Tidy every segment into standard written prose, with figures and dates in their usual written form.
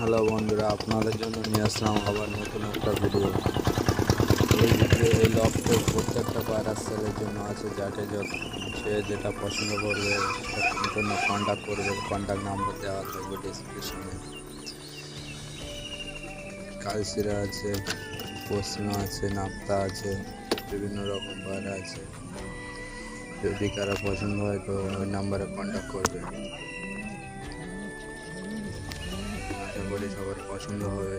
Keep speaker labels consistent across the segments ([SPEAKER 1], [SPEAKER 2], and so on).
[SPEAKER 1] Hello বন্ধুরা, আপনাদের জন্য নিয়ে আসলাম আবার নতুন একটা ভিডিও। এই লফটের প্রত্যেকটা পায়রা সেলের জন্য আছে, যাতে সে যেটা পছন্দ করবে সেটার জন্য কন্ট্যাক্ট করবে। কন্ট্যাক্ট নাম্বার দেওয়া থাকবে ডিসক্রিপশনে। কালশিরা আছে, পশ্চিমা আছে, নাপ্তা আছে, বিভিন্ন রকম পায়রা আছে। যদি কারো পছন্দ হয় তো ওই নাম্বারে কন্ট্যাক্ট করবে। আশা করি সবার পছন্দ হবে।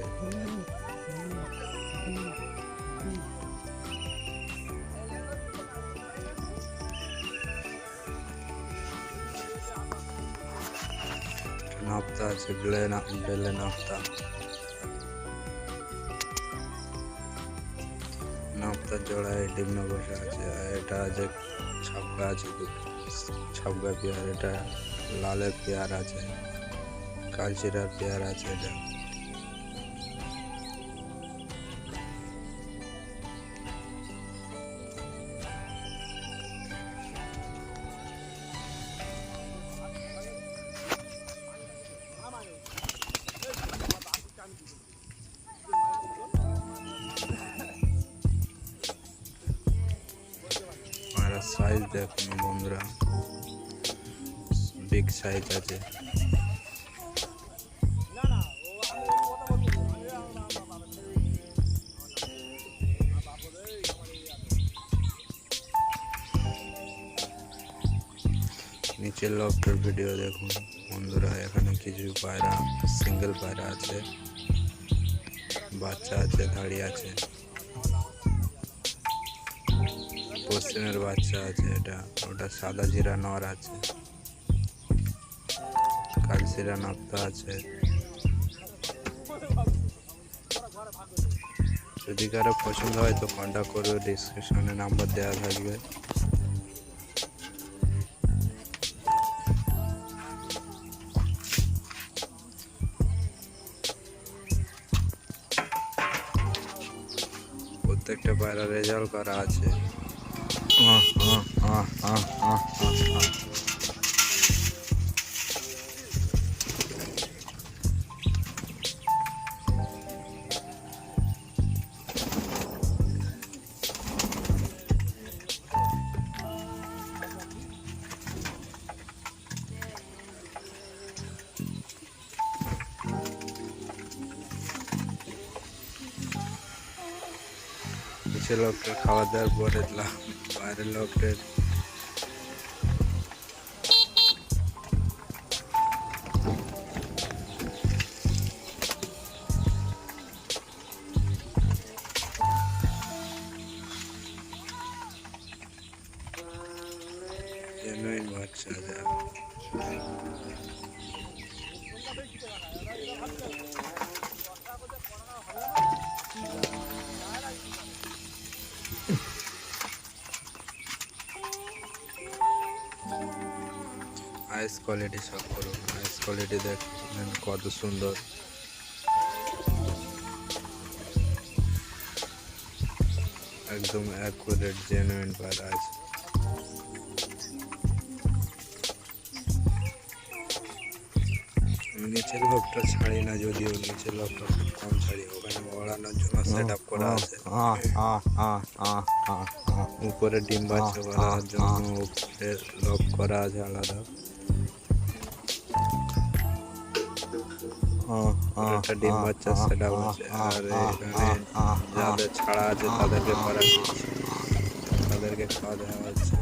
[SPEAKER 1] নাপ্তা আছে, বেলে নাপ্তা। নাপ্তার জোড়ায় ডিম বসে আছে। আর এটা আছে ছাপকা আছে, ছাপকা পেয়ার। এটা লালের পেয়ার আছে, কালচিরার পেয়ার আছে। এটা আর সাইজ দেখুন বন্ধুরা, বিগ সাইজ আছে। নিচের লফটের ভিডিও দেখুন বন্ধুরা। এখানে কিছু পায়রা, সিঙ্গেল পায়রা আছে, বাচ্চা আছে, দাঁড়িয়ে আছে। পশ্চিমের বাচ্চা আছে। ওটা সাদা জিরা নর আছে। কালশিরা নাপ্তা আছে। যদি কারো পছন্দ হয় তো কন্ট্যাক্ট করবে, ডিসক্রিপশনে নাম্বার দেওয়া থাকবে। প্রত্যেকটা পায়রা রেজাল্ট করা আছে। নিচে লোকটার খাওয়া দাওয়ার পরে বাইরের লোকটার জেনুইন বাচ্চা আছে। আইস কোয়ালিটি সব করুন। আইস কোয়ালিটি দেখেন কত সুন্দর। একদম অ্যাকুরেট জেনুইন পায়রা আছে। নিচের লোকটা ছাড়ি না, যদিও নিচের লোকটা খুব কম ছাড়ি। ওখানে ওড়ানোর জন্য সেট আপ করা আছে। উপরে ডিম বাচ্চা বানানোর জন্য উপরে লক করা আছে আলাদা। একটা ডিম বাচ্চা সেট আপ আছে। আর এখানে যাদের ছাড়া আছে তাদেরকে করা দিচ্ছে, তাদেরকে খাওয়া দেওয়া হচ্ছে।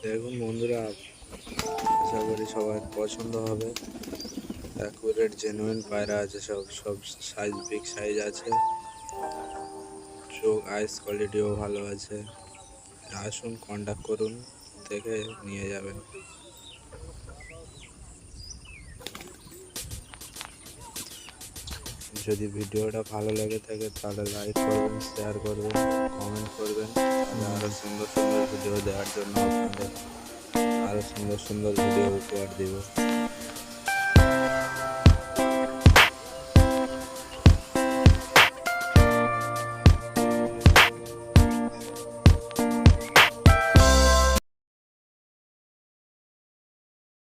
[SPEAKER 1] দেখুন বন্ধুরা, আশা করি সবার পছন্দ হবে। অ্যাকুরেট জেনুইন পায়রা আছে, সব সাইজ বিগ সাইজ আছে। চোখ আইস কোয়ালিটিও ভালো আছে। আসুন, কন্ট্যাক্ট করুন, দেখে নিয়ে যাবেন। যদি ভিডিওটা ভালো লেগে থাকে তাহলে লাইক করবেন, শেয়ার করবেন, কমেন্ট করবেন। তাহলে আরও সুন্দর সুন্দর ভিডিও দেওয়ার জন্য আপনাদের আরও সুন্দর সুন্দর ভিডিও উপহার দেব।